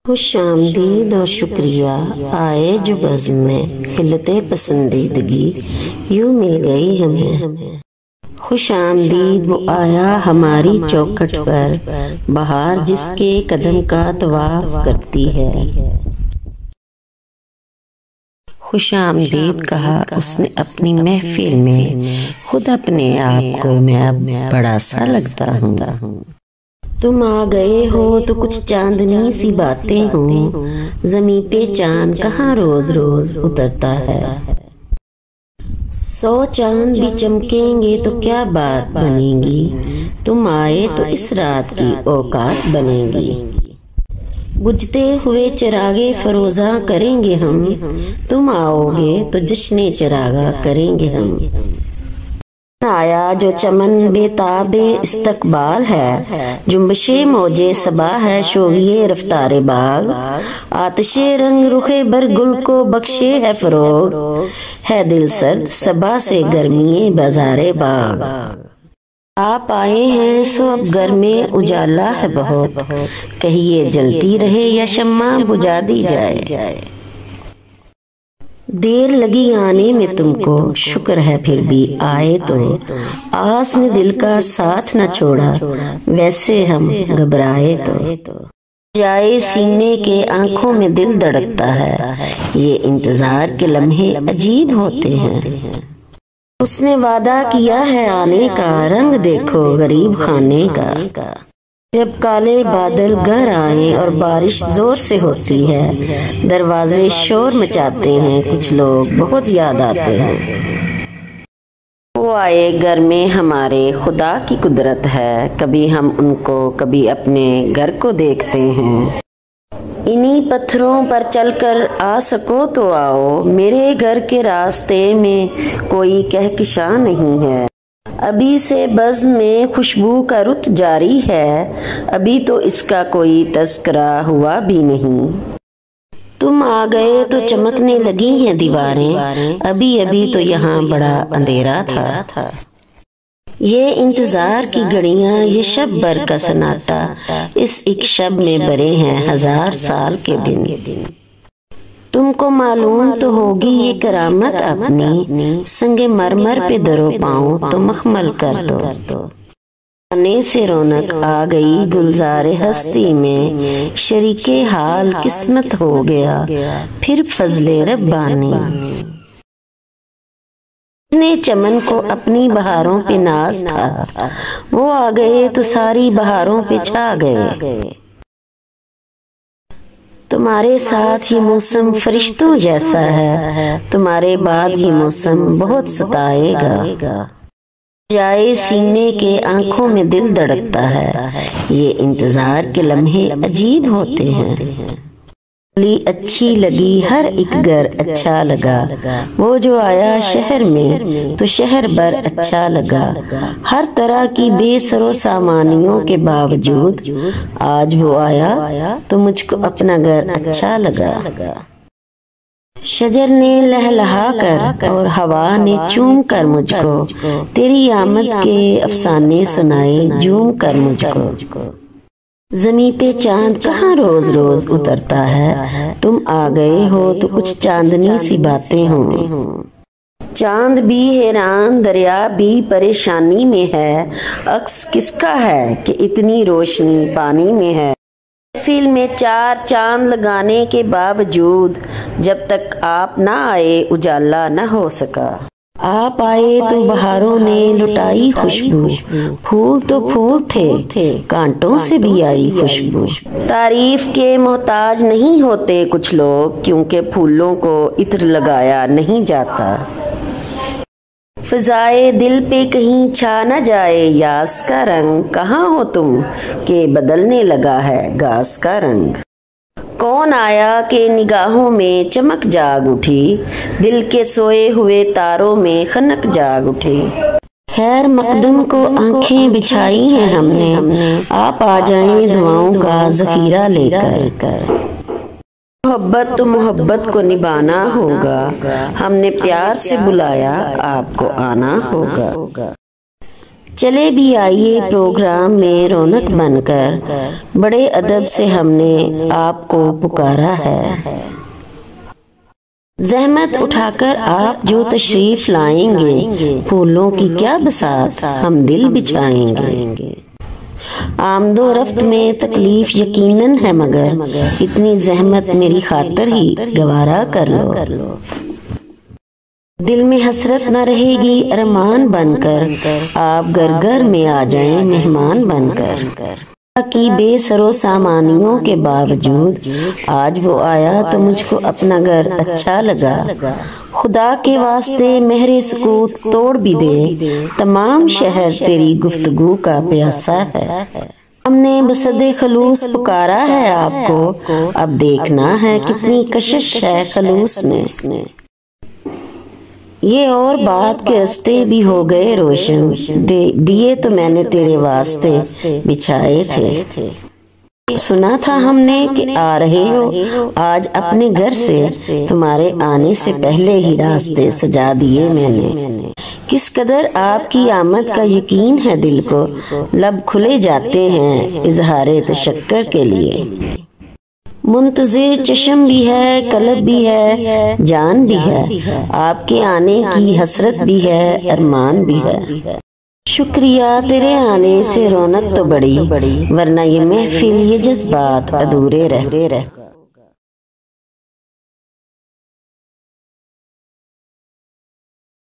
खुशामदीद और शुक्रिया आए जो बज़्म में हिलते पसंदीदगी यूं मिल गई हमें। खुशामदीद वो आया हमारी चौखट पर, बहार जिसके कदम का तवाफ करती है। खुशामदीद कहा उसने अपनी महफिल में, खुद अपने आप को मैं अब बड़ा सा लगता हूँ। तुम आ गए हो तो कुछ चांदनी सी बातें हो, ज़मीं पे चांद कहाँ रोज रोज उतरता है। 100 चांद भी चमकेंगे तो क्या बात बनेगी, तुम आए तो इस रात की औकात बनेगी। बुझते हुए चिरागे फरोजा करेंगे हम, तुम आओगे तो जश्ने चिरागा करेंगे हम। आया जो चमन बेताबे इस्तकबाल है, जुम्बशे मौजे सबा है शोगिए रफ्तारे बाग। आतिशे रंग रुखे बरगुल को बख्शे है फरोग, है दिल सर्द सबा से गर्मिए बाजारे बाग। आप आए हैं सो अब घर में उजाला है बहुत, कहिए जलती रहे या शम्मा बुझा दी जाए। देर लगी आने में तुमको, शुक्र है फिर भी आए तो। आस ने दिल का साथ न छोड़ा, वैसे हम घबराए तो। जाए सीने के आंखों में दिल धड़कता है, ये इंतजार के लम्हे अजीब होते हैं। उसने वादा किया है आने का, रंग देखो गरीब खाने का। जब काले बादल घर आए और बारिश जोर से होती है, दरवाजे शोर मचाते हैं, कुछ लोग बहुत याद आते हैं। वो आए घर में हमारे, खुदा की कुदरत है, कभी हम उनको कभी अपने घर को देखते हैं। इन्हीं पत्थरों पर चलकर आ सको तो आओ, मेरे घर के रास्ते में कोई कहकशां नहीं है। अभी से बज़्म में खुशबू का रुत जारी है, अभी तो इसका कोई तस्करा हुआ भी नहीं। तुम आ गए तो चमकने लगी हैं दीवारें, अभी अभी तो यहाँ बड़ा अंधेरा था। ये इंतजार की घड़ियां, ये शब भर का सन्नाटा, इस एक शब में भरे हैं 1000 साल के दिन। तुमको मालूम तो होगी ये करामत अपनी, संगे मरमर पे दरो पाऊं तो मखमल कर दो। आने से रौनक आ गई गुलजारे हस्ती में, शरीके हाल किस्मत हो गया फिर फजले रब्बानी। ने चमन को अपनी बहारों पे नाज था, वो आ गए तो सारी बहारों पे छा गए। तुम्हारे साथ ये मौसम फरिश्तों जैसा है, तुम्हारे बाद ये मौसम बहुत सताएगा। जाए सीने के आंखों में दिल धड़कता है, ये इंतजार के लम्हे अजीब होते हैं। अच्छी लगी हर एक घर अच्छा लगा, वो जो आया शहर में तो शहर भर अच्छा लगा। हर तरह की बेसरो सामानियों के बावजूद आज वो आया तो मुझको अपना घर अच्छा लगा। शजर ने लहलहा कर और हवा ने चूम कर मुझको, तेरी आमद के अफसाने सुनाए झूम कर मुझको। ज़मीं पे चांद कहाँ रोज रोज उतरता है, तुम आ गए हो तो कुछ चांदनी सी बातें हो। चांद भी हैरान दरिया भी परेशानी में है, अक्स किसका है कि इतनी रोशनी पानी में है। महफिल में 4 चांद लगाने के बावजूद जब तक आप ना आए उजाला न हो सका। आप आए तो बहारों ने लुटाई खुशबू, फूल तो फूल थे कांटों से भी आई खुशबू। तारीफ के मोहताज नहीं होते कुछ लोग, क्योंकि फूलों को इत्र लगाया नहीं जाता। फिजाए दिल पे कहीं छा न जाए यास का रंग, कहाँ हो तुम के बदलने लगा है घास का रंग। कौन आया के निगाहों में चमक जाग उठी, दिल के सोए हुए तारों में खनक जाग उठी। खैर मकदम को आंखें बिछाई हैं हमने, आप आ जाएं दुआओं का जखीरा लेकर। मोहब्बत तो मोहब्बत को निभाना होगा, हमने प्यार से बुलाया आपको आना होगा। चले भी आइए प्रोग्राम में रौनक बनकर, बड़े अदब से हमने आपको पुकारा है। जहमत उठाकर आप जो तशरीफ लाएंगे, फूलों की क्या बसात हम दिल बिछाएंगे। आमदो रफ्त में तकलीफ यकीनन है, मगर इतनी जहमत मेरी खातिर ही गवारा कर लो। दिल में हसरत न रहेगी अरमान बनकर, आप घर घर में आ जाएं मेहमान बनकर। की बेसरो सामानियों के बावजूद आज वो आया तो मुझको अपना घर अच्छा लगा। खुदा के वास्ते मेहरे सुकूत तोड़ भी दे, तमाम शहर तेरी गुफ्तगू का प्यासा है। हमने बसदे खलूस पुकारा है आपको, अब देखना है कितनी कशिश है खलूस में। ये और बात के रास्ते भी हो गए रोशन, दिए तो मैंने तेरे वास्ते बिछाए थे। सुना था हमने कि आ रहे हो आज अपने घर से, तुम्हारे आने से पहले ही रास्ते सजा दिए मैंने। किस कदर आपकी आमद का यकीन है दिल को, लब खुले जाते हैं इजहारे तशक्कर के लिए। मुंतजिर चश्म भी है, कलब भी है, जान भी है, आपके आने की हसरत भी है, अरमान भी है। शुक्रिया तेरे आने से रौनक तो बड़ी, वरना ये महफिल ये जज्बात अधूरे रह